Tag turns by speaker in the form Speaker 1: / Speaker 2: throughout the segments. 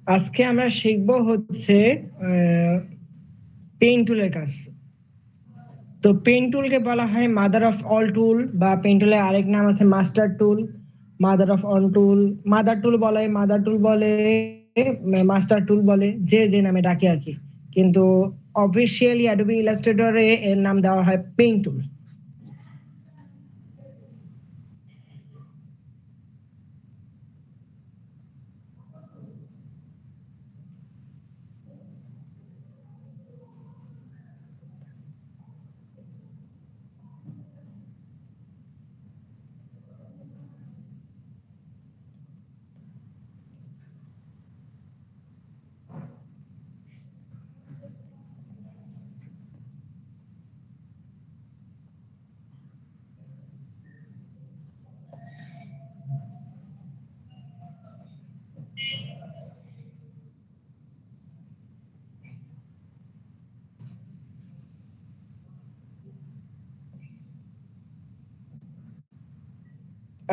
Speaker 1: আজকে আমরা শিখব হচ্ছে পেইন টুলের কাজ। তো পেইন টুলকে বলা হয় মাদার অফ অল টুল, বা পেইন টুলের আরেক নাম আছে master tool, mother of all tool, mother tool বলে, মাদার টুল বলে, মাস্টার টুল বলে, যে যে নামে ডাকে আর কি। কিন্তু অফিসিয়ালি অ্যাডোবি ইলাস্ট্রেটরে এর নাম দেওয়া হয় পেইন টুল।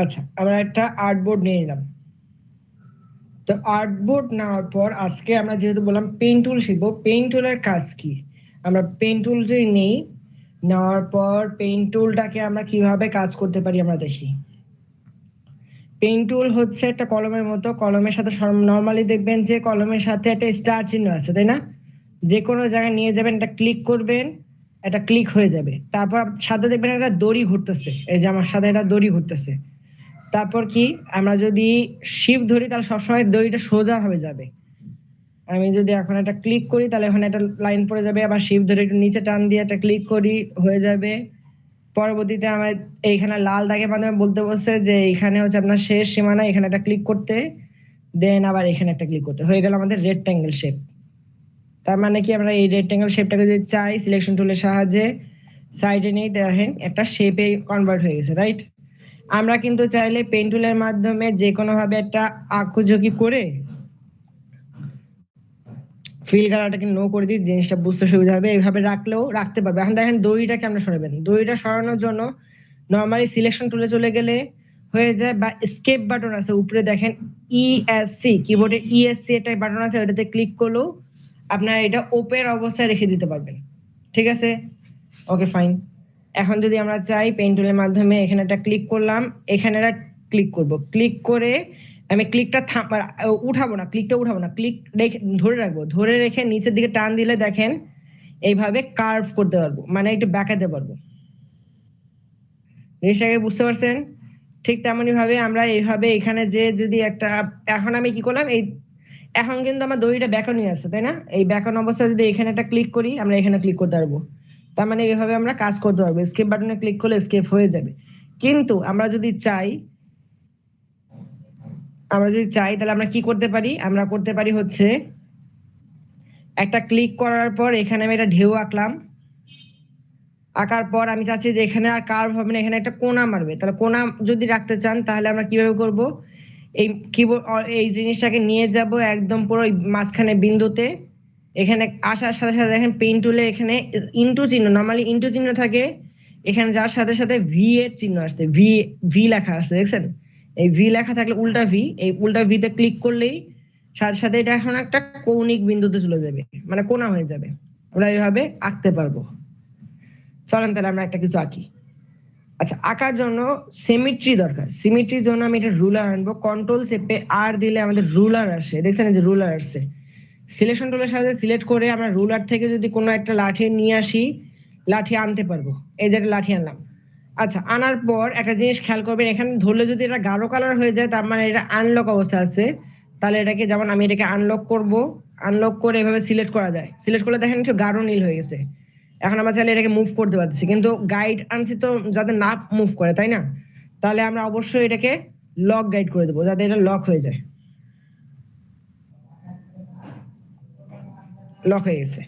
Speaker 1: আচ্ছা, আমরা একটা আর্টবোর্ড নিয়ে নিলাম। তো আর্টবোর্ড নেওয়ার পর আজকে আমরা যেহেতু বললাম পেইন টুল শিখবো, পেইন টুলের কাজ কি। আমরা পেইন টুল যদি নেই, নেওয়ার পর পেইন টুলটাকে আমরা কিভাবে কাজ করতে পারি আমরা দেখি। পেইন টুল হচ্ছে একটা কলমের মতো। কলমের সাথে নর্মালি দেখবেন যে কলমের সাথে একটা স্টার চিহ্ন আছে, তাই না? যে কোনো জায়গায় নিয়ে যাবেন, এটা ক্লিক করবেন, এটা ক্লিক হয়ে যাবে। তারপর সাথে দেখবেন একটা দড়ি ঘুরতেছে, এই যে আমার সাথে একটা দড়ি ঘুরতেছে। তারপর কি, আমরা যদি শিফট ধরি তাহলে সবসময় দড়িটা সোজা ভাবে যাবে। আমি যদি এখন একটা ক্লিক করি তাহলে ওখানে একটা লাইন পড়ে যাবে, আবার শিফট ধরে একটু নিচে টান দিয়ে একটা ক্লিক করি, হয়ে যাবে। পরবর্তীতে আমার এইখানে লাল দাগের মাধ্যমে বলতে বলছে যে এইখানে হচ্ছে আপনার শেষ সীমানা, এখানে একটা ক্লিক করতে, দেন আবার এখানে একটা ক্লিক করতে, হয়ে গেল আমাদের রেক্ট্যাঙ্গেল শেপ। তার মানে কি, আমরা এই রেক্ট্যাঙ্গেল শেপটাকে যদি চাই সিলেকশন টুলের সাহায্যে সাইডে নিয়ে দেখেন একটা শেপে কনভার্ট হয়ে গেছে, রাইট? আমরা কিন্তু চাইলে পেইন টুলের মাধ্যমে যে কোনো ভাবে একটা আঁকুঝুঁকি করে ফিল কালারটাকে নো করে দিই, জিনিসটা বুঝতে সুবিধা হবে। এইভাবে রাখলেও রাখতে পারবে। এখন দেখেন দড়িটাকে আমরা সরাবেন, দড়িটা সরানোর জন্য নর্মালি সিলেকশন টুলে চলে গেলে হয়ে যায়, বা স্কেপ বাটন আছে উপরে দেখেন, ইএসসি কিবোর্ডে ইএসসি একটা বাটন আছে, ওটাতে ক্লিক করলেও আপনারা এটা ওপেন অবস্থায় রেখে দিতে পারবেন। ঠিক আছে, ওকে ফাইন। এখন যদি আমরা চাই পেইন টুলের মাধ্যমে এখানে একটা ক্লিক করলাম, এখানে একটা ক্লিক করব, ক্লিক করে আমি ক্লিকটা উঠাবো না, ক্লিকটা উঠাবো না, ক্লিক ধরে রাখবো, ধরে রেখে নিচের দিকে টান দিলে দেখেন এইভাবে কার্ভ করতে পারবো, মানে একটু ব্যাকাতে পারবো। জিনিসটাকে বুঝতে পারছেন? ঠিক তেমনই ভাবে আমরা এইভাবে এখানে যে যদি একটা, এখন আমি কি করলাম, এই এখন কিন্তু আমার দড়িটা ব্যাকানো আছে, তাই না? এই ব্যাকানো অবস্থায় যদি এখানে একটা ক্লিক করি, আমরা এখানে ক্লিক করতে পারবো। তার মানে এইভাবে আমরা কাজ করতে পারবো, স্কেপ বাটনে ক্লিক করলে স্কেপ হয়ে যাবে। কিন্তু আমরা যদি চাই, তাহলে আমরা কি করতে পারি, আমরা করতে পারি হচ্ছে একটা ক্লিক করার পর এখানে আমি একটা ঢেউ আঁকলাম, আঁকার পর আমি চাচ্ছি যে এখানে আর কার্ভ হবে না, এখানে একটা কোণা মারবে। তাহলে কোণা যদি রাখতে চান তাহলে আমরা কিভাবে করব, এই কিবোর্ড এই জিনিসটাকে নিয়ে যাব একদম পুরো মাঝখানে বিন্দুতে, এখানে আসার সাথে সাথে দেখেন পেইন টুলে এখানে ইনটু চিহ্ন, নরমালি ইনটু চিহ্ন থাকে, এখানে যার সাথে সাথে ভি এর চিহ্ন আসছে, ভি ভি লেখা আছে, দেখছেন? এই ভি লেখা থাকলে উল্টা ভি, এই উল্টা ভিতে ক্লিক করলেই সাথে সাথে এটা এখন একটা কৌণিক বিন্দুতে চলে যাবে, মানে কোণা হয়ে যাবে। আমরা এইভাবে আঁকতে পারবো। চলেন তাহলে আমরা একটা কিছু আঁকি। আচ্ছা, আঁকার জন্য সিমেট্রি দরকার। সিমেট্রির জন্য আমি একটা রুলার আনবো, কন্ট্রোল চেপে আর দিলে আমাদের রুলার আসে, দেখছেন যে রুলার আসছে। সিলেকশন টুলের সাথে সিলেক্ট করে আমরা রুলার থেকে যদি কোনো একটা লাঠি নিয়ে আসি, লাঠি আনতে পারবো। এই যে একটা লাঠি আনলাম। আচ্ছা, আনার পর একটা জিনিস খেয়াল করবেন, এখানে ধরলে যদি এটা গাঢ় কালার হয়ে যায় তার মানে এটা আনলক অবস্থা আছে। তাহলে এটাকে, যেমন আমি এটাকে আনলক করব, আনলক করে এভাবে সিলেক্ট করা যায়, সিলেক্ট করলে দেখেন একটু গাঢ় নীল হয়ে গেছে। এখন আমরা চাইলে এটাকে মুভ করতে পারছি, কিন্তু গাইড আনছি তো যাতে না মুভ করে, তাই না? তাহলে আমরা অবশ্যই এটাকে লক গাইড করে দেবো যাতে এটা লক হয়ে যায়। লক হয়ে গেছে।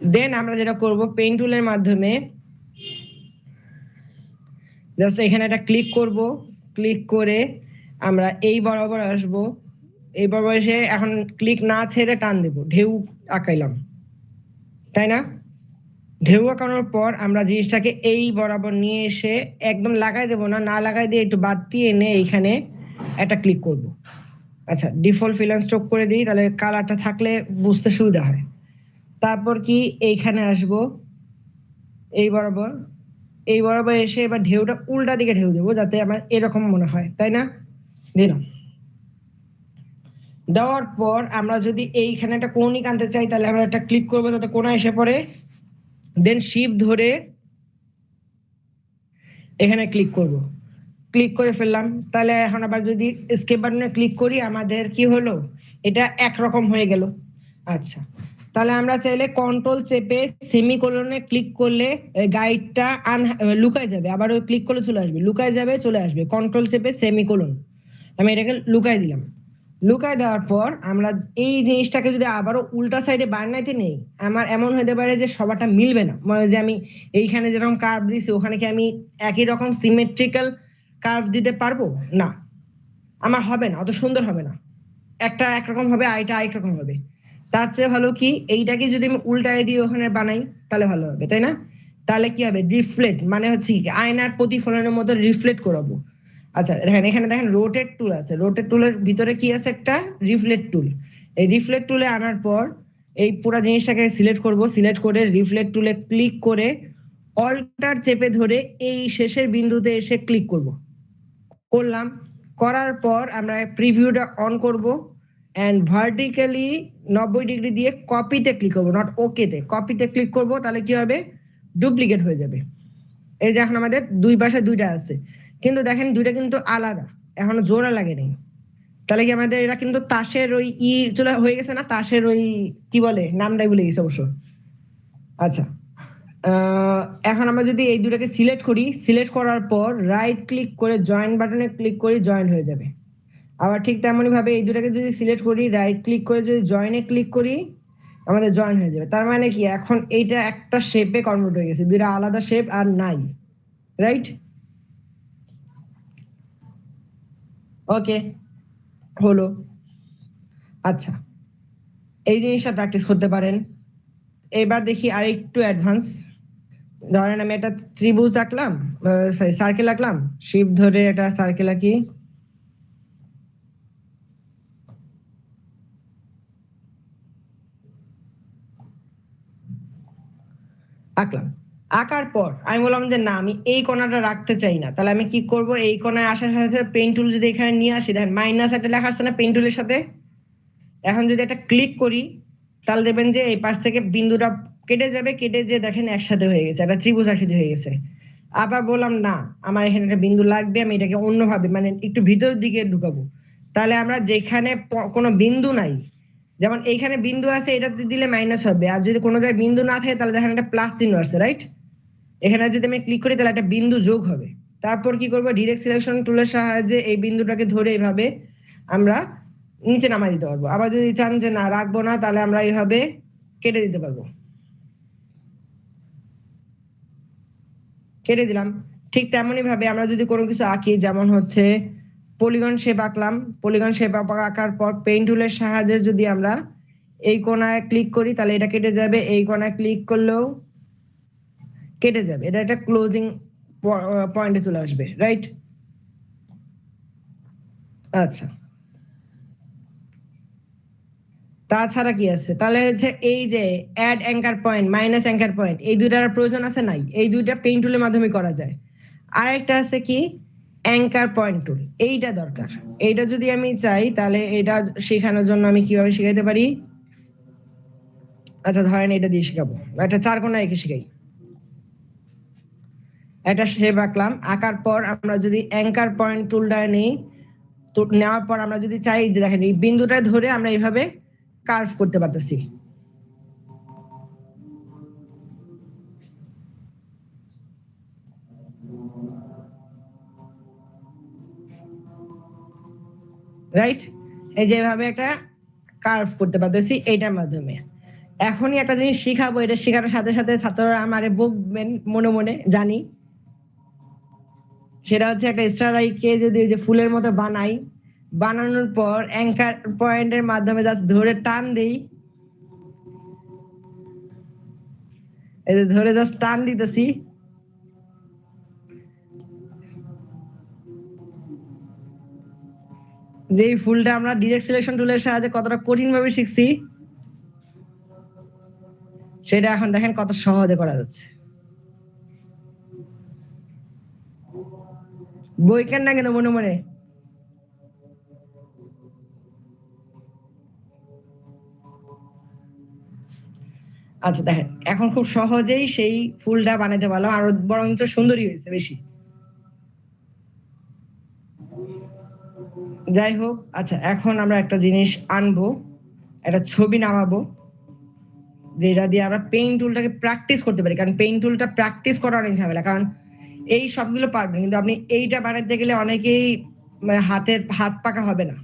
Speaker 1: দেন আমরা যেটা করব, পেইন টুলের মাধ্যমে জাস্ট এখানে একটা ক্লিক করব, ক্লিক করে আমরা এই বরাবর আসব, এই বরাবর এসে এখন ক্লিক না ছেড়ে টান দেব, ঢেউ আঁকাইলাম, তাই না? ঢেউ আঁকানোর পর আমরা জিনিসটাকে এই বরাবর নিয়ে এসে একদম লাগাই দেব না, না লাগাই দিয়ে একটু বাড়তি এনে এইখানে একটা ক্লিক করব। আচ্ছা, ডিফল্ট ফিল এন্ড স্ট্রোক করে দিই, তাহলে কালারটা থাকলে বুঝতে সুবিধা হয়। তারপর কি এইখানে আসবো, এই বরাবর এসে এবার ঢেউটা উল্টা দিকে ঢেউ দেবো, যাতে আমার এরকম মনে হয়, তাই না? দিলাম। দেওয়ার পর আমরা যদি এইখানে একটা কৌণিক আনতে চাই, তাহলে আমরা একটা ক্লিক করবো যাতে কোণা এসে পড়ে, দেন শিফট ধরে এখানে ক্লিক করব, ক্লিক করে ফেললাম। তাহলে এখন আবার যদি এসকেপ বাটনে ক্লিক করি, আমাদের কি হলো, এটা একরকম হয়ে গেল। আচ্ছা, তাহলে আমরা চাইলে কন্ট্রোল চেপে সেমিকোলনে ক্লিক করলে গাইডটা লুকায় যাবে, আবার ওই ক্লিক করলে চলে আসবে, লুকায় যাবে চলে আসবে, কন্ট্রোল চেপে সেমিকোলন, আমি এটাকে লুকায় দিলাম। লুকায় দেওয়ার পর আমরা এই জিনিসটাকে যদি আবারও উল্টা সাইডে বানাইতে নেই, আমার এমন হতে পারে যে সবারটা মিলবে না, মানে যে আমি এইখানে যেরকম কার্ভ দিছি ওখানে কি আমি একই রকম সিমেট্রিক্যাল কার্ভ দিতে পারবো না, আমার হবে না, অত সুন্দর হবে না, একটা একরকম হবে, আইটা আরেক রকম হবে। তার চেয়ে ভালো কি এইটাকে যদি আমি উল্টায় দিয়ে ওখানে বানাই তাহলে ভালো হবে, তাই না? তাহলে কি হবে, রিফ্লেক্ট মানে হচ্ছে আয়নার প্রতিফলনের মতো রিফ্লেক্ট করাবো। আচ্ছা দেখেন, এখানে দেখেন রোটেট টুল আছে, রোটেট টুলের ভিতরে কি আছে, একটা রিফ্লেক্ট টুল। এই রিফ্লেক্ট টুলে আনার পর এই পুরো জিনিসটাকে সিলেক্ট করব, সিলেক্ট করে রিফ্লেক্ট টুলে ক্লিক করে অল্টার চেপে ধরে এই শেষের বিন্দুতে এসে ক্লিক করব, করলাম। করার পর আমরা প্রিভিউটা অন করব এন্ড ভার্টিক্যালি 90 ডিগ্রি দিয়ে কপিতে ক্লিক করব, নট ওকেতে, কপিতে ক্লিক করব, তাহলে কি হবে, ডুপ্লিকেট হয়ে যাবে। এই যে এখন আমাদের দুই পাশে দুইটা আছে, কিন্তু দেখেন দুইটা কিন্তু আলাদা, এখনো জোড়া লাগে নেই। তাহলে কি আমাদের এটা কিন্তু তাসের ওই চলে হয়ে গেছে না, তাসের ওই কি বলে, নামটাই ভুলে গেছে অবশ্য। আচ্ছা, এখন আমরা যদি এই দুটাকে সিলেক্ট করি, সিলেক্ট করার পর রাইট ক্লিক করে জয়েন বাটনে ক্লিক করি, জয়েন হয়ে যাবে। আবার ঠিক তেমনই ভাবে এই দুটাকে যদি সিলেক্ট করি, রাইট ক্লিক করে যদি জয়েনে ক্লিক করি, আমাদের জয়েন হয়ে যাবে। তার মানে কি এখন এইটা একটা শেপে কনভার্ট হয়ে গেছে, দুইটা আলাদা শেপ আর নাই, রাইট? ওকে, হলো। আচ্ছা, এই জিনিসটা প্র্যাকটিস করতে পারেন। এবার দেখি আরেকটু অ্যাডভান্স। ধরেন আমি একটা ত্রিভুজ আঁকলাম, সরি সার্কেল আঁকলাম, শিফট ধরে একটা সার্কেল আঁকি, আঁকলাম। আঁকার পর আমি বললাম যে না, আমি এই কোণাটা রাখতে চাই না, তাহলে আমি কি করব, এই কোণায় আসার সাথে সাথে পেন টুল যদি এখানে নিয়ে আসি, দেখেন মাইনাস একটা লেখা আসছে না পেন টুলের সাথে, এখন যদি একটা ক্লিক করি তাহলে দেখবেন যে এই পাশ থেকে বিন্দুটা কেটে যাবে, কেটে যে দেখেন একসাথে হয়ে গেছে, একটা ত্রিভুজ আকৃতি হয়ে গেছে। আবার বললাম না, আমার এখানে একটা বিন্দু লাগবে, আমি এটাকে অন্যভাবে মানে একটু ভিতর দিকে ঢুকাবো, তাহলে আমরা যেখানে কোনো বিন্দু নাই, যেমন এইখানে বিন্দু আছে, এটাতে দিলে মাইনাস হবে, আর যদি কোনো জায়গায় বিন্দু না থাকে তাহলে দেখেন একটা প্লাস চিহ্ন আছে, রাইট? এখানে যদি আমি ক্লিক করি তাহলে একটা বিন্দু যোগ হবে। তারপর কি করবো, ডিরেক্ট সিলেকশন টুলের সাহায্যে এই বিন্দুটাকে ধরে এইভাবে আমরা নিচে নামাই দিতে পারবো। আবার যদি চান যে না রাখবো না, তাহলে আমরা এইভাবে কেটে দিতে পারবো, কেটে দিলাম। ঠিক তেমনই ভাবে আমরা যদি কোনো কিছু আঁকি, যেমন হচ্ছে পলিগন শেপ আঁকলাম, পলিগন শেপ আঁকার পর পেইন্ট টুলের সাহায্যে যদি আমরা এই কোণায় ক্লিক করি তাহলে এটা কেটে যাবে, এই কোণায় ক্লিক করলেও কেটে যাবে, এটা একটা ক্লোজিং পয়েন্টে চলে আসবে, রাইট? আচ্ছা, তাছাড়া কি আছে, তাহলে হচ্ছে এই যে add anchor point, minus anchor point, এই দুইটার প্রয়োজন আছে নাই, এই দুইটা পেইন্ট টুলের মাধ্যমে করা যায়। আরেকটা আছে কি, অ্যাঙ্কার পয়েন্ট টুল, এইটা দরকার। এইটা যদি আমি চাই তাহলে এটা শেখানোর জন্য আমি কিভাবে শিখাইতে পারি, আচ্ছা ধরেন এটা দিয়ে শিখাবো, একটা চারকোনা এঁকে শিখাই। একটা শেপ আঁকলাম, আঁকার পর আমরা যদি অ্যাঙ্কার পয়েন্ট টুলটা নিই, তো নেওয়ার পর আমরা যদি চাই যে দেখেন এই বিন্দুটা ধরে আমরা এইভাবে কার্ভ করতে পারতেছি, রাইট? এই যেভাবে একটা কার্ভ করতে পারতেছি এইটার মাধ্যমে। এখনই একটা জিনিস শিখাবো, এটা শেখানোর সাথে সাথে ছাত্ররা আমারে বকবেন মনে মনে জানি, সেটা হচ্ছে একটা স্টার আইকে যদি ওই যে ফুলের মতো বানাই, বানানোর পর অ্যাঙ্কার পয়েন্টের মাধ্যমে জাস্ট ধরে টান দেই, এই যে ধরে জাস্ট টান দিতেছি, যে ফুলটা আমরা ডিরেক্ট সিলেকশন টুলের সাহায্যে কতটা কঠিন ভাবে শিখছি, সেটা এখন দেখেন কত সহজে করা যাচ্ছে। বই কেন না কিন্তু মনে মনে আচ্ছা দেখেন এখন খুব সহজেই সেই ফুলটা বানাতে পারলাম, আর বরং তো সুন্দরই হয়েছে বেশি। যাই হোক, আচ্ছা এখন আমরা একটা জিনিস আনবো, একটা ছবি নামাবো, যেটা দিয়ে আমরা পেইন্ট টুলটাকে প্র্যাকটিস করতে পারি, কারণ পেইন্ট টুলটা প্র্যাকটিস করা অনেক ঝামেলা। কারণ এই সবগুলো পারবেন, কিন্তু আপনি এইটা বানাতে গেলে অনেকেই হাত পাকা হবে না।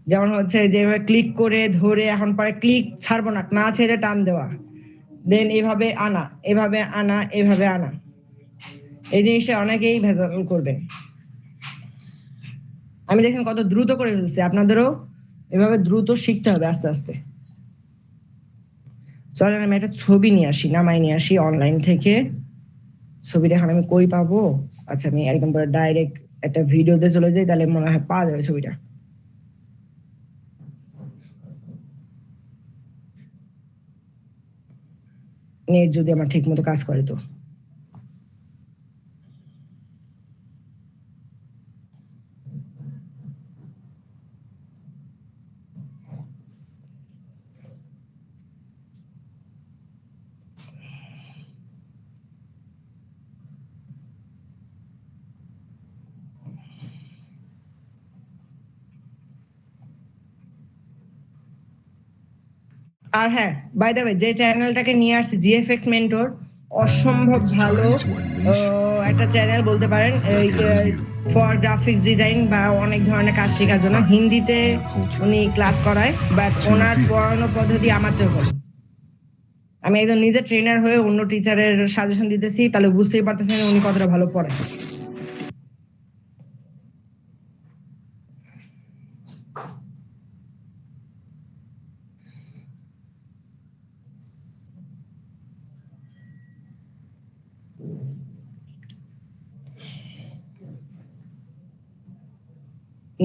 Speaker 1: যেমন হচ্ছে যেভাবে ক্লিক করে ধরে এখন পরে ক্লিক ছাড়বো না, না ছেড়ে টান দেওয়া, দেন এভাবে আনা, এভাবে আনা, এভাবে আনা, এই জিনিসটা অনেকেই ভেজাল করবেন। আমি দেখেন কত দ্রুত করে ফেলছি, আপনাদেরও এভাবে দ্রুত শিখতে হবে আস্তে আস্তে। চলেন আমি একটা ছবি নিয়ে আসি, নামাই নিয়ে আসি অনলাইন থেকে। ছবিটা এখন আমি কই পাবো? আচ্ছা আমি একদম পুরো ডাইরেক্ট একটা ভিডিওতে চলে যাই, তাহলে মনে হয় পাওয়া যাবে ছবিটা। নেট যদি আমার ঠিক মতো কাজ করে তো। আর হ্যাঁ, বাই দ্য ওয়ে, যে চ্যানেলটাকে নিয়ে আসছে জিএফএক্স মেন্টর, অসম্ভব ভালো একটা চ্যানেল বলতে পারেন ফর গ্রাফিক্স ডিজাইন বা অনেক ধরনের কাজ শেখার জন্য। হিন্দিতে উনি ক্লাস করায়, বাট ওনার পড়ানো পদ্ধতি আমার চেয়ে ভালো। আমি একজন নিজে ট্রেনার হয়ে অন্য টিচারের সাজেশন দিতেছি, তাহলে বুঝতেই পারতেছেন উনি কতটা ভালো পড়ায়।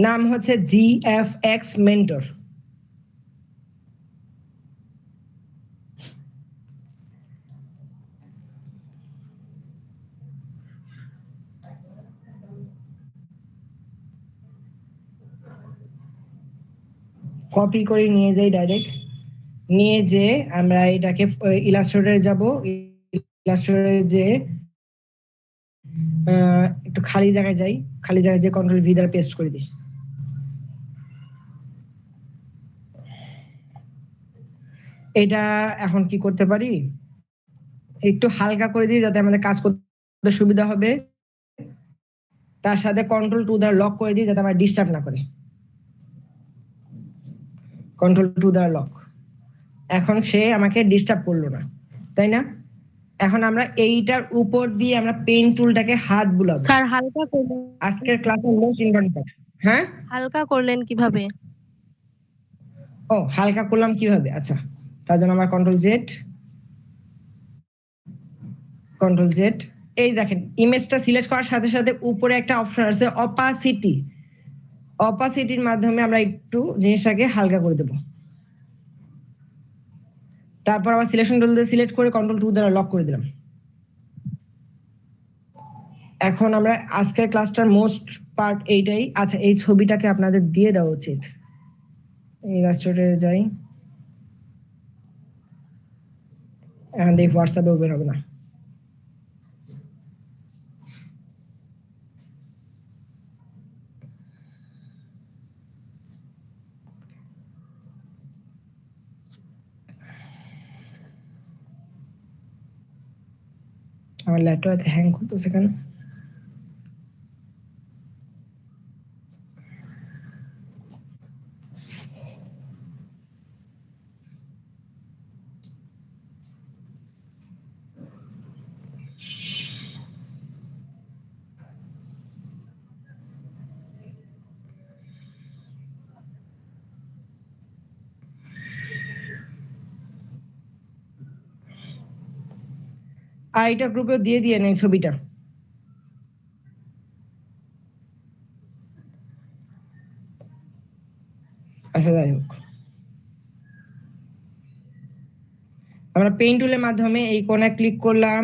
Speaker 1: নাম হচ্ছে জিএফএক্স মেন্টর। কপি করে নিয়ে যাই ডাইরেক্ট, নিয়ে যে আমরা এটাকে ইলাস্ট্রেটরে যাব, ইলাস্ট্রেটরে যে একটু খালি জায়গায় যাই, খালি জায়গায় যে কন্ট্রোল ভি দ্বারা পেস্ট করে দিই। এটা এখন কি করতে পারি, একটু হালকা করে দিই যাতে আমাদের কাজ করতে সুবিধা হবে। তার সাথে কন্ট্রোল টু দ্বারা লক করে দিই যাতে আমার ডিস্টার্ব না করে। কন্ট্রোল টু দ্বারা লক, এখন সে আমাকে ডিস্টার্ব করলো না, তাই না? এখন আমরা এইটার উপর দিয়ে আমরা পেন টুলটাকে হাত বুলাবো।
Speaker 2: স্যার হালকা করলেন,
Speaker 1: আজকের ক্লাসের মোস্ট ইম্পর্টেন্ট। হ্যাঁ,
Speaker 2: হালকা করলেন কিভাবে?
Speaker 1: ও হালকা করলাম কিভাবে, আচ্ছা তার জন্য আমার কন্ট্রোল জেড, কন্ট্রোল জেড। এই দেখেন ইমেজটা সিলেক্ট করার সাথে সাথে উপরে একটা অপশন আছে অপাসিটি, অপাসিটির মাধ্যমে আমরা একটু জিনিসটাকে হালকা করে দেব। তারপর আবার সিলেকশন টুল দিয়ে সিলেক্ট করে কন্ট্রোল টু দ্বারা লক করে দিলাম। এখন আমরা আজকের ক্লাসটার মোস্ট পার্ট এইটাই। আচ্ছা এই ছবিটাকে আপনাদের দিয়ে দেওয়া উচিত। ইলাস্ট্রেটরে যাই, এখন দেখি হোয়াটসঅ্যাপে ওপেন হবে না। আমার ল্যাপটপে হ্যাং করতেছে কেন? আর এটা গ্রুপে দিয়ে নেই ছবিটা। আচ্ছা যাই হোক, আমরা পেইন্ট টুলের মাধ্যমে এই কোণায় ক্লিক করলাম,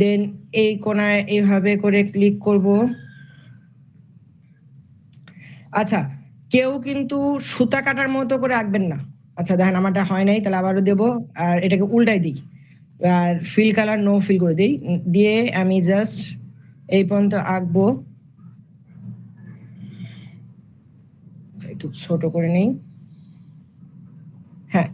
Speaker 1: দেন এই কোণায় এইভাবে করে ক্লিক করব। আচ্ছা, কেউ কিন্তু সুতা কাটার মতো করে আঁকবেন না। আচ্ছা দেখেন আমারটা হয় নাই, তাহলে আবারও দেব, আর এটাকে উল্টাই দিই, আর ফিল কালার নো ফিল করে দিই, দিয়ে আমি জাস্ট এই পর্যন্ত আঁকবো। একটু ছোট করে নেই। হ্যাঁ,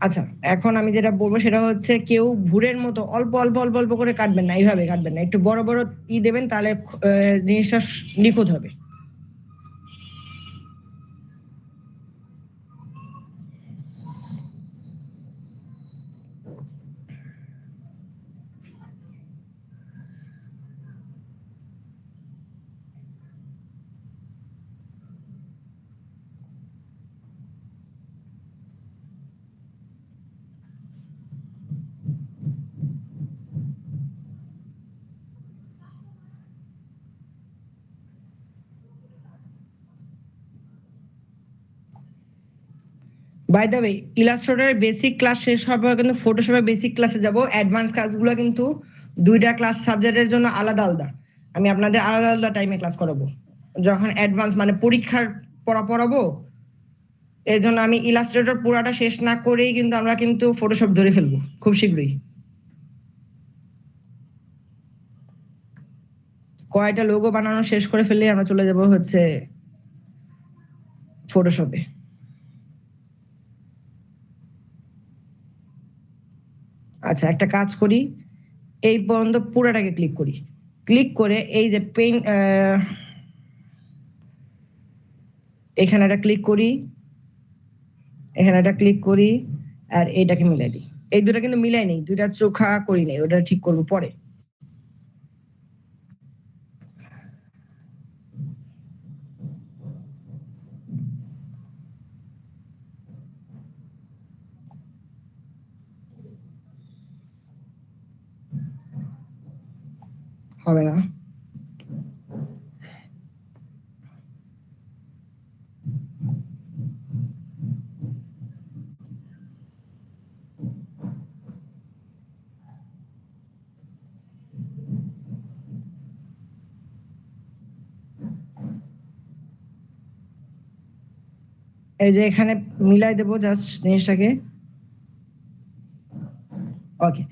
Speaker 1: আচ্ছা এখন আমি যেটা বলবো সেটা হচ্ছে কেউ ভুরের মতো অল্প অল্প অল্প অল্প করে কাটবেন না, এইভাবে কাটবেন না, একটু বড় বড় দেবেন, তাহলে জিনিসটা নিখুঁত হবে। বাই দ্য ওয়ে, ইলাস্ট্রেটরের বেসিক ক্লাস শেষ হওয়ার পর কিন্তু ফটোশপের বেসিক ক্লাসে যাব। অ্যাডভান্স ক্লাসগুলো কিন্তু দুইটা ক্লাস সাবজেক্টের জন্য আলাদা আলাদা, আমি আপনাদের আলাদা আলাদা টাইমে ক্লাস করাবো। যখন অ্যাডভান্স মানে পরীক্ষার পড়াবো, এর জন্য আমি ইলাস্ট্রেটর পুরাটা শেষ না করেই কিন্তু আমরা কিন্তু ফটোশপ ধরে ফেলবো খুব শীঘ্রই। কয়টা লোগো বানানো শেষ করে ফেললে আমরা চলে যাব হচ্ছে ফটোশপে। আচ্ছা একটা কাজ করি, এই পর্যন্ত পুরাটাকে ক্লিক করি, ক্লিক করে এই যে পেইন্ট এখানে একটা ক্লিক করি, এখানে একটা ক্লিক করি, আর এইটাকে মিলাই দিই। এই দুটা কিন্তু মিলাই নেই, দুইটা চোখা করি নেই, ওটা ঠিক করবো পরে। হবে না, এই যে এখানে মিলাই দেবো জাস্ট জিনিসটাকে। ওকে,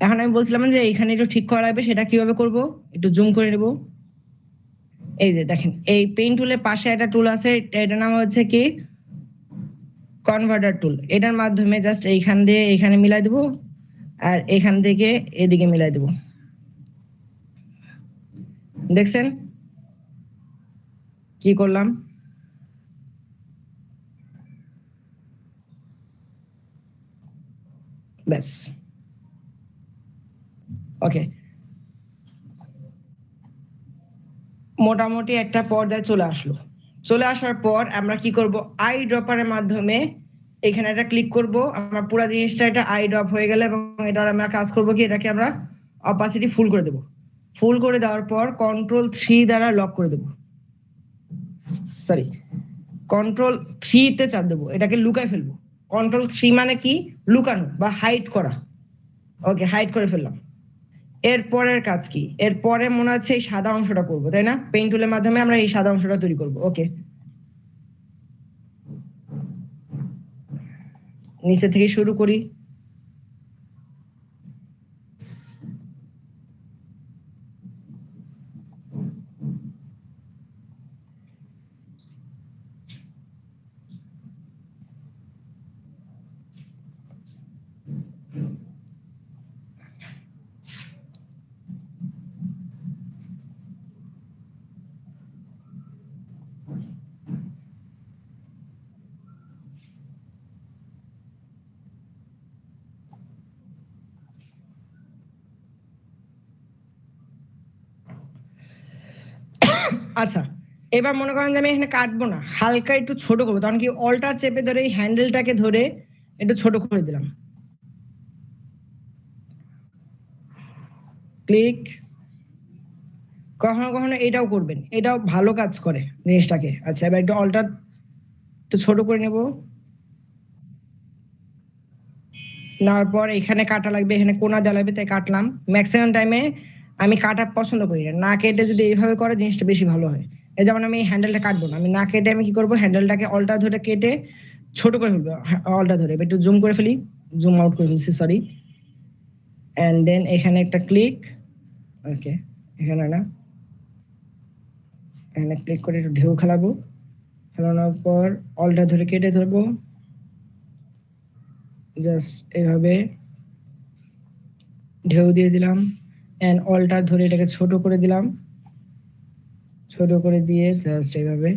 Speaker 1: এখন আমি বলছিলাম যে এখানে একটু ঠিক করা লাগবে, সেটা কিভাবে করব একটু জুম করে নেব। এই যে দেখেন এই পেইন্ট টুলের পাশে একটা টুল আছে, এটার নাম হচ্ছে কি কনভার্টার টুল। এটার মাধ্যমে জাস্ট এইখান দিয়ে এখানে মিলাই দেবো, আর এখান থেকে এদিকে মিলাই দেবো। দেখছেন কি করলাম? ব্যাস, ওকে, মোটামুটি একটা পর্যায়ে চলে আসলো। চলে আসার পর আমরা কি করব, আই ড্রপারের মাধ্যমে এখানে একটা ক্লিক করব। আমরা পুরো জিনিসটা এটা আই ড্রপ হয়ে গেলে, এবং এটা আমরা কাজ করব কি, এটাকে আমরা অপাসিটি ফুল করে দেব। ফুল করে দেওয়ার পর কন্ট্রোল 3 দ্বারা লক করে দেব, সরি কন্ট্রোল 3 তে চাপ দেবো, এটাকে লুকায় ফেলবো। কন্ট্রোল 3 মানে কি, লুকানো বা হাইড করা। ওকে, হাইড করে ফেললাম। এরপরের কাজ কি, এরপরে মনে হচ্ছে এই সাদা অংশটা করবো, তাই না? পেইন্ট টুলের মাধ্যমে আমরা এই সাদা অংশটা তৈরি করব। ওকে, নিচে থেকে শুরু করি। আচ্ছা, এবার মনে করেন যে আমি এখানে কাটবো না, হালকা একটু ছোট করবো, তখন কি অল্টার চেপে ধরে এই হ্যান্ডেলটাকে ধরে একটু ছোট করে দিলাম, ক্লিক। কখনো কখনো এটাও করবেন, এটাও ভালো কাজ করে জিনিসটাকে। আচ্ছা এবার একটু অল্টার একটু ছোট করে নেব। নেওয়ার পর এখানে কাটা লাগবে, এখানে কোনা দেওয়া লাগবে, তাই কাটলাম। ম্যাক্সিমাম টাইমে আমি কাটা পছন্দ করি না, না কেটে যদি এইভাবে করে জিনিসটা বেশি ভালো হয়। এই যেমন আমি এই হ্যান্ডেলটা কাটবো না, আমি না কেটে আমি কি করবো, হ্যান্ডেলটাকে অল্টা ধরে কেটে ছোট করে ফেলবো। অল্টা ধরে একটু জুম করে ফেলি, জুম আউট করে ফেলছি, সরি। অ্যান্ড দেন এখানে একটা ক্লিক, ওকে, এখানে না, এখানে ক্লিক করে একটু ঢেউ খেলাবো। খেলানোর পর অল্টা ধরে কেটে ধরবো, জাস্ট এভাবে ঢেউ দিয়ে দিলাম। অ্যান্ড অল্টা ধরে এটাকে ছোট করে দিলাম, ছোট করে দিয়ে জাস্ট এভাবে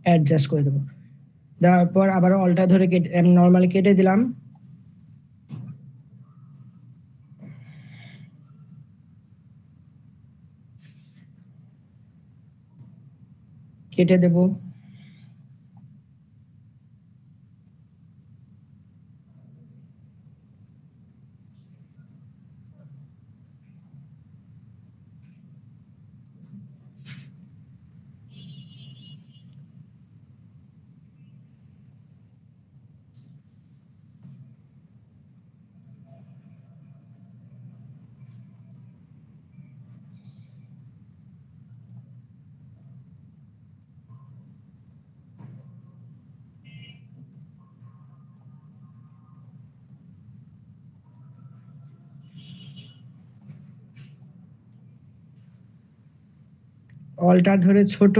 Speaker 1: অ্যাডজাস্ট করে দেবো। দেওয়ার পর আবার অল্টা ধরে কেটে নর্মালি কেটে দিলাম। কেটে দেব। অল্টা ধরে ছোট,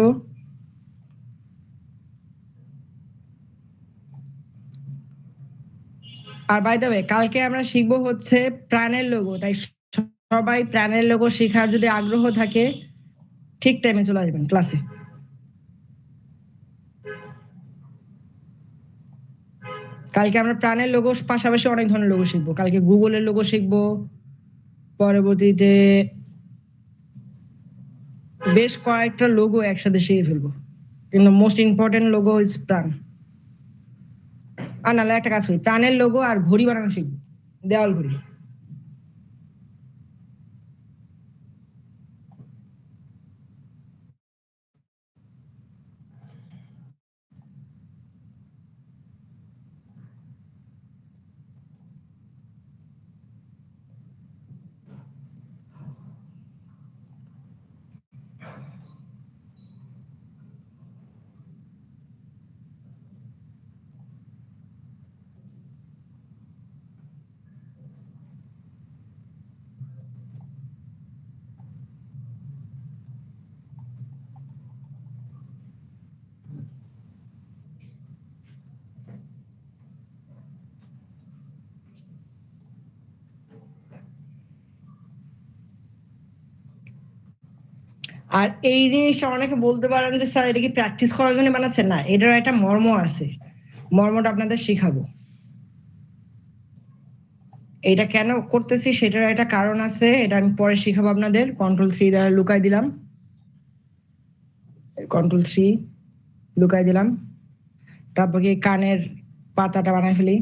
Speaker 1: আর বাই দ্য ওয়ে কালকে আমরা শিখবো হচ্ছে প্রাণের লোগো, তাই সবাই প্রাণের লোগো শেখার যদি আগ্রহ থাকে ঠিক টাইমে চলে আসবেন ক্লাসে। কালকে আমরা প্রাণের লোগো পাশাপাশি অনেক ধরনের লোগো শিখবো। কালকে গুগলের লোগো শিখবো, পরবর্তীতে বেশ কয়েকটা লোগো একসাথে শিখে ফেলবো, কিন্তু মোস্ট ইম্পর্টেন্ট লোগো ইজ প্রাণ। আর নাহলে একটা কাজ করি, প্রাণের লোগো আর ঘড়ি বানানো শিখবো, দেওয়াল ঘড়ি। আর এই জিনিসটা অনেকে বলতে পারেন যে স্যার এটা কি প্র্যাকটিস করার জন্য বানাচ্ছেন, না, এটার একটা মর্ম আছে, মর্মটা আপনাদের শেখাবো। এটা কেন করতেছি সেটার একটা কারণ আছে, এটা আমি পরে শিখাবো আপনাদের। কন্ট্রোল 3 দ্বারা লুকাই দিলাম, কন্ট্রোল 3 লুকাই দিলাম। তারপর কি কানের পাতাটা বানাই ফেলি।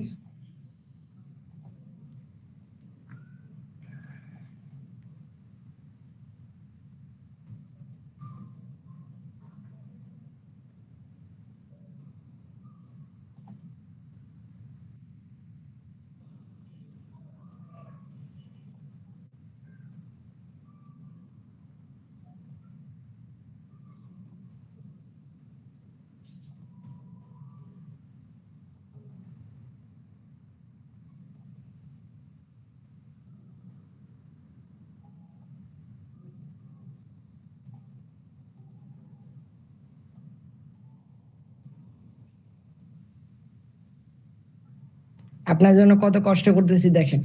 Speaker 1: আপনার জন্য কত কষ্ট করতেছি দেখেন।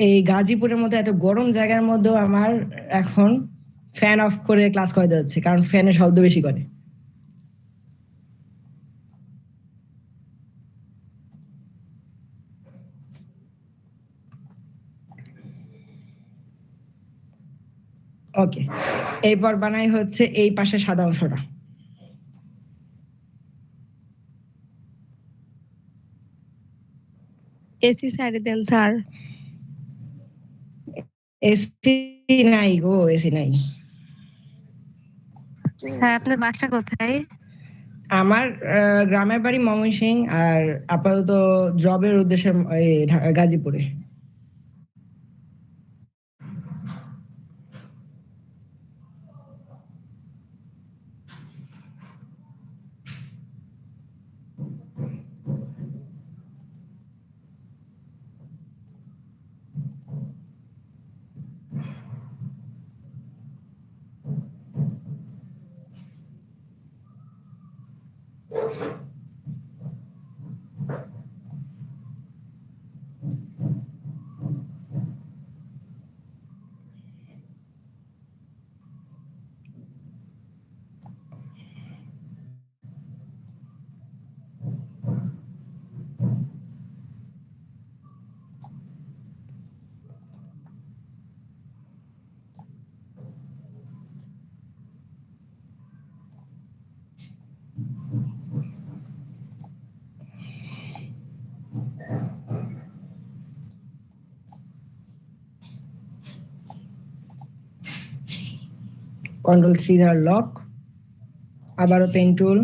Speaker 1: এই গাজীপুরের মধ্যে এত গরম জায়গার মধ্যেও আমার এখন ফ্যান অফ করে ক্লাস করাতে যাচ্ছে, কারণ ফ্যানের শব্দ বেশি করে। ওকে, এরপর বানাই হচ্ছে এই পাশে সাদা অংশটা।
Speaker 2: এসি সাইডে দেন স্যার।
Speaker 1: এসি নাই গো, এসি নাই।
Speaker 2: স্যার আপনার বাসা কোথায়?
Speaker 1: আমার গ্রামের বাড়ি ময়মনসিংহ, আর আপাতত জবের উদ্দেশ্যে গাজীপুরে। Ctrl+3 দ্বারা লক, আবারও পেন টুল,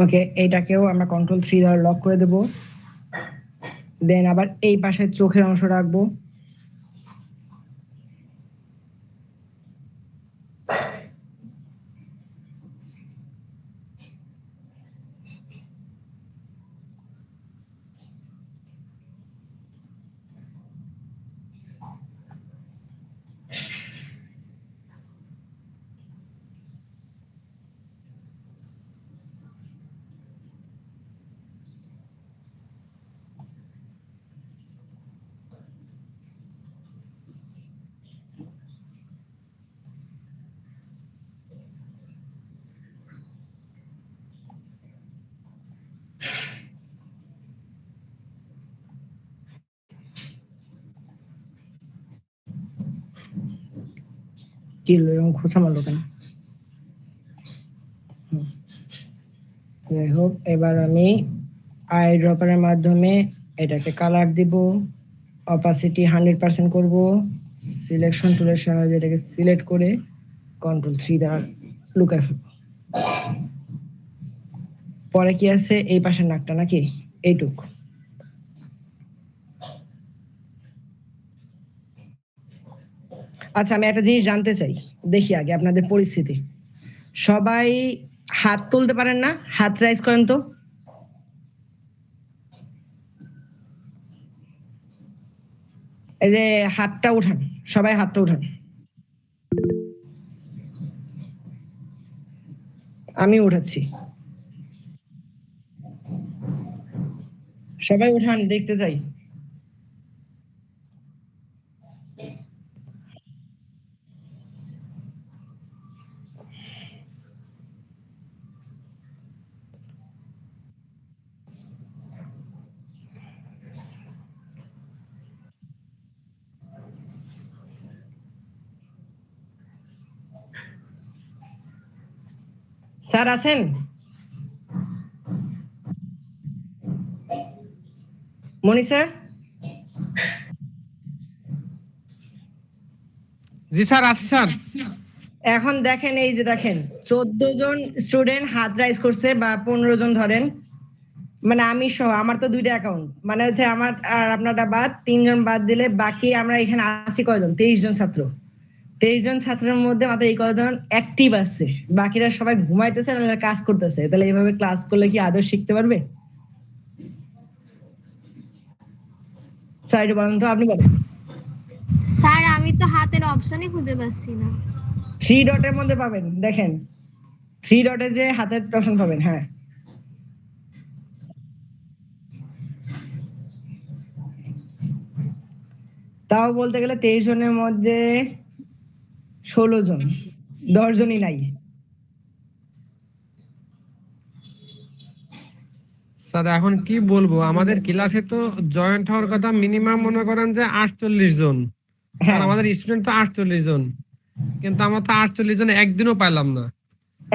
Speaker 1: ওকে, এইটাকেও আমরা Ctrl+3 দ্বারা লক করে দেব। দেন আবার এই পাশে চোখের অংশ রাখবো। কি এরকম খোঁচা মারলো কেন? যাই হোক, এবার আমি আই ড্রপারের মাধ্যমে এটাকে কালার দিব, অপাসিটি 100% করব, সিলেকশন টুলের সাহায্যে এটাকে সিলেক্ট করে Ctrl+3 দ্বারা লুকায় ফেলব। পরে কি আছে, এই পাশের নাকটা নাকি এইটুক। আচ্ছা, আমি একটা জিনিস জানতে চাই, দেখি আগে আপনাদের পরিস্থিতি। সবাই হাত তুলতে পারেন না? হাত রাইজ করেন তো। এই যে হাতটা উঠান, সবাই হাতটা উঠান। আমি উঠাচ্ছি, সবাই উঠান, দেখতে চাই। স্যার আছেন? মনি স্যার?
Speaker 3: জি স্যার, আছি স্যার।
Speaker 1: এখন দেখেন, এই যে দেখেন 14 জন স্টুডেন্ট হাত রাইজ করছে, বা 15 জন ধরেন, মানে আমি সহ। আমার তো 2টা অ্যাকাউন্ট, মানে হচ্ছে আমার আর আপনারটা বাদ, 3 জন বাদ দিলে বাকি আমরা এখানে আছি কয়জন? 23 জন ছাত্র। 23 জন ছাত্রের মধ্যে মাত্র এই কয়জন অ্যাক্টিভ আছে, বাকিরা সবাই ঘুমাইতেছে আর কাজ করতেছে। তাহলে এইভাবে ক্লাস করলে কি আদৌ শিখতে পারবে? স্যার একটু বলেন তো, আপনি বলেন।
Speaker 2: স্যার আমি তো হাতের অপশনই খুঁজে পাচ্ছি না।
Speaker 1: 3 ডটের মধ্যে পাবেন, দেখেন 3 ডটে যে হাতের অপশন পাবেন। হ্যাঁ, তাও বলতে গেলে 23 জনের মধ্যে 16 জন, 10 জনই নাই।
Speaker 3: স্যার এখন কি বলবো, আমাদের ক্লাসে তো জয়েন্ট হওয়ার কথা মিনিমাম মনে করেন যে 48 জন, কারণ
Speaker 1: হ্যাঁ,
Speaker 3: আমাদের স্টুডেন্ট তো 48 জন, কিন্তু আমরা তো 48 জন একদিনও পাইলাম না।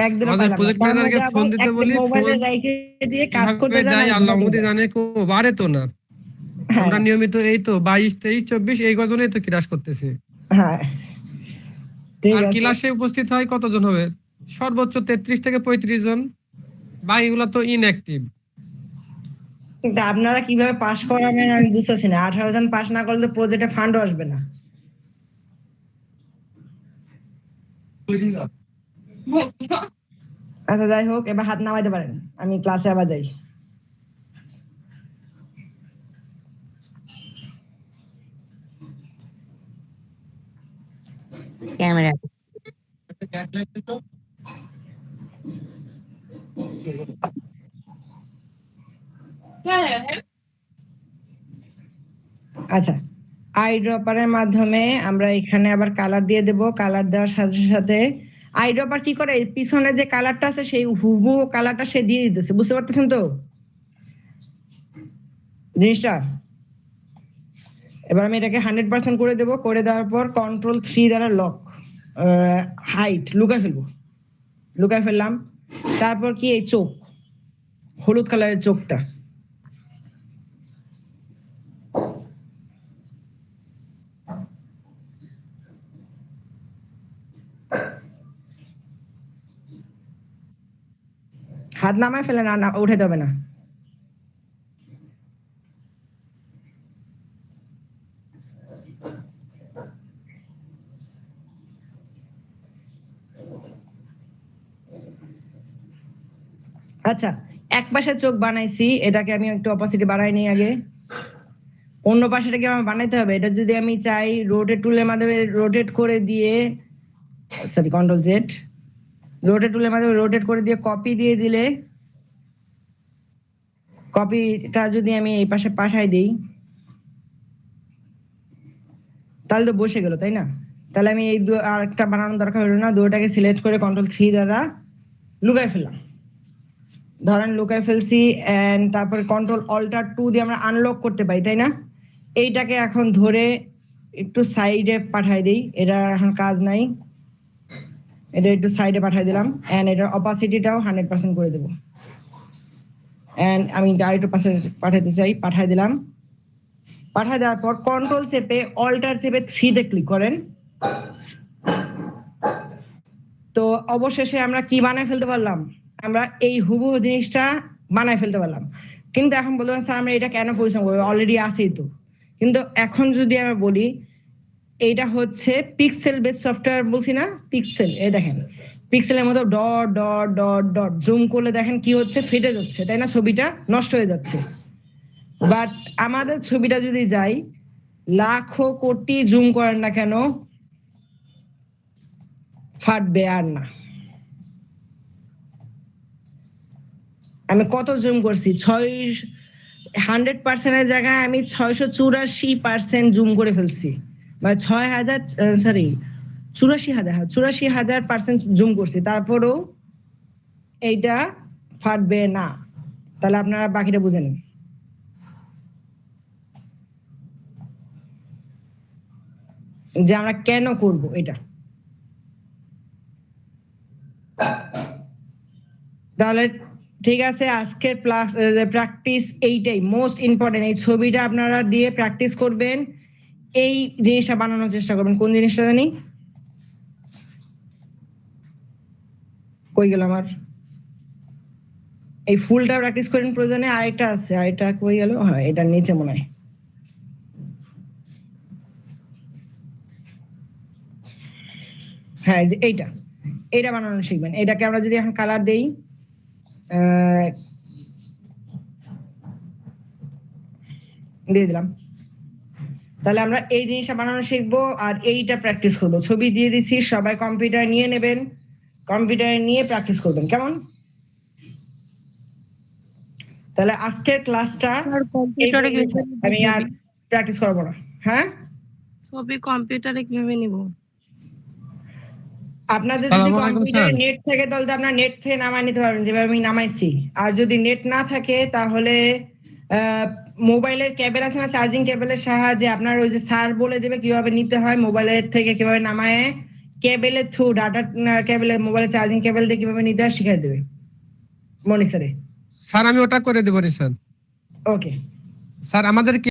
Speaker 1: একদিনও
Speaker 3: আমাদের
Speaker 1: পাইলাম না,
Speaker 3: প্রজেক্ট
Speaker 1: তার
Speaker 3: ম্যানেজারকে
Speaker 1: মধ্যে
Speaker 3: ফোন
Speaker 1: আবার
Speaker 3: দিতে
Speaker 1: একটা
Speaker 3: বলি,
Speaker 1: মোবাইলে
Speaker 3: ফোন
Speaker 1: রাইখে দিয়ে কাজ করতে
Speaker 3: কিভাবে
Speaker 1: যান
Speaker 3: যায়
Speaker 1: আর
Speaker 3: আল্লাহ
Speaker 1: ঘুমাতে
Speaker 3: মহদি
Speaker 1: যান।
Speaker 3: জানে, কো বারে তো না।
Speaker 1: হ্যাঁ,
Speaker 3: আমরা নিয়মিত এই তো 22, 23, 24 এই কজনেই তো ক্লাস করতেছি।
Speaker 1: হ্যাঁ, ঠিক
Speaker 3: আর
Speaker 1: আছে।
Speaker 3: ক্লাসে উপস্থিত হয় কতজন হবে, সর্বোচ্চ 33 থেকে 35 জন, বাকিগুলো তো ইনঅ্যাক্টিভ।
Speaker 1: কিন্তু আপনারা কিভাবে পাস করাবেন আমি বুঝতেছি না। 18 জন পাস না করলে প্রজেক্টে ফান্ডও আসবে না। আচ্ছা, যাই হোক, এবার হাত নামাইতে পারেন, আমি ক্লাসে আবার যাই।
Speaker 4: ক্যামেরা
Speaker 1: আচ্ছা, আই ড্রপারের মাধ্যমে আমরা এখানে আবার কালার দিয়ে দেব। কালার দেওয়ার সাথে সাথে আই ড্রপার কি করে, এই পিছনে যে কালারটা আছে সেই হুবহু কালারটা সে দিয়ে দিতেছে। বুঝতে পারতেছেন তো জিনিসটা? এবার আমি এটাকে 100% করে দেব। করে দেওয়ার পর Ctrl+3 দ্বারা লক, হাইট লুকায় ফেলবো। লুকায় ফেললাম। তারপর কি, এই চোখ, হলুদ কালারের চোখটা হাত নামায় ফেলে না, উঠে দেবে না। আচ্ছা, এক পাশে চোখ বানাইছি, এটাকে আমি একটু অপাসিটি বাড়াই নিই আগে। অন্য পাশেটাকে আমার বানাইতে হবে। এটা যদি আমি চাই রোটেট টুলের মাধ্যমে রোটেট করে দিয়ে, সরি Ctrl+Z, রোটেট টুলের মাধ্যমে রোটেট করে দিয়ে কপি দিয়ে দিলে, কপিটা যদি আমি এই পাশে পাঠাই দিই তাহলে তো বসে গেল, তাই না? তাহলে আমি এই আর একটা বানানোর দরকার হলো না। দুটোটাকে সিলেক্ট করে Ctrl+3 দ্বারা লুকাই ফেললাম। ধরেন লুকায় ফেলছি, এন্ড তারপরে Ctrl+Alt+2 দিয়ে আমরা আনলক করতে পারি, তাই না? এইটাকে এখন ধরে একটু সাইডে পাঠাই দিই, এটা এখন কাজ নাই। এটা একটু সাইডে পাঠাই দিলাম, এন্ড এটার অপাসিটিটাও 100% করে দেবো। এন্ড আমি আরেকটু পাশে পাঠাতে চাই, পাঠাই দিলাম। পাঠাই দেওয়ার পর কন্ট্রোল চেপে অল্টার চেপে 3 তে ক্লিক করেন। তো অবশেষে আমরা কি বানায় ফেলতে পারলাম, আমরা এই হুবহু জিনিসটা বানায় ফেলতে পারলাম। কিন্তু এখন বলবেন স্যার আমরা এটা কেন পরিশ্রম করবো, অলরেডি আছেই তো। কিন্তু এখন যদি আমরা বলি এইটা হচ্ছে পিক্সেল বেস সফটওয়্যার, বলছি না পিক্সেল, এই দেখেন পিক্সেলের মতো dot dot dot dot zoom করলে দেখেন কি হচ্ছে, ফেটে যাচ্ছে, তাই না? ছবিটা নষ্ট হয়ে যাচ্ছে। বাট আমাদের ছবিটা যদি যাই লাখো কোটি জুম করেন না কেন, ফাটবে আর না। আমি কত জুম করছি, 100%-এর জায়গায় আমি 684% জুম করে ফেলছি, মানে 6000, সরি 84,000% জুম করছি, তারপরেও এইটা ফাটবে না। তাহলে আপনারা বাকিটা বুঝে নিন। যে আমরা কেন করব এটা। তাহলে ঠিক আছে, আজকের প্র্যাকটিস এইটাই মোস্ট ইম্পর্টেন্ট। এই ছবিটা আপনারা দিয়ে প্র্যাকটিস করবেন, এই জিনিসটা বানানোর চেষ্টা করবেন। কোন জিনিসটা জানি, কই গেল আমার, এই ফুলটা প্র্যাকটিস করেন প্রয়োজনে। আরেকটা আছে, আরেকটা কই গেল, হ্যাঁ এটার নিচে মনে হয়। হ্যাঁ, যে এইটা বানানো শিখবেন। এটাকে আমরা যদি এখন কালার দেই, দিয়ে দিলাম, তাহলে আমরা এই জিনিসটা বানানো শিখবো আর এইটা প্র্যাকটিস করবো। ছবি দিয়ে দিচ্ছি, সবাই কম্পিউটার নিয়ে নেবেন, কম্পিউটারে নিয়ে প্র্যাকটিস করবেন, কেমন? তাহলে আজকের ক্লাসটা এই
Speaker 4: কম্পিউটারে
Speaker 1: পর্যন্ত, আমি আর প্র্যাকটিস করবো না। হ্যাঁ,
Speaker 4: ছবি কম্পিউটারে কিভাবে নিব?
Speaker 1: আপনাদের যদি
Speaker 3: আসসালামু আলাইকুম
Speaker 1: কম্পিউটারে
Speaker 3: স্যার।
Speaker 1: নেট থাকে তাহলে তো আপনার নেট থেকে নামায় নিতে পারবেন যেভাবে আমি নামাইছি। আর যদি নেট না থাকে তাহলে মোবাইলের কেবল আছে না, চার্জিং কেবলের সাহায্যে আপনার ওই যে স্যার বলে দেবে কিভাবে নিতে হয়, মোবাইলের থেকে কিভাবে নামায় কেবলের থ্রু ডাটা কেবলের মোবাইলের চার্জিং কেবল দিয়ে কিভাবে নিতে হয় শিখিয়ে দেবে মনি স্যারে।
Speaker 3: স্যার আমি ওটা করে দেবো নি স্যার।
Speaker 1: ওকে
Speaker 3: স্যার আমাদের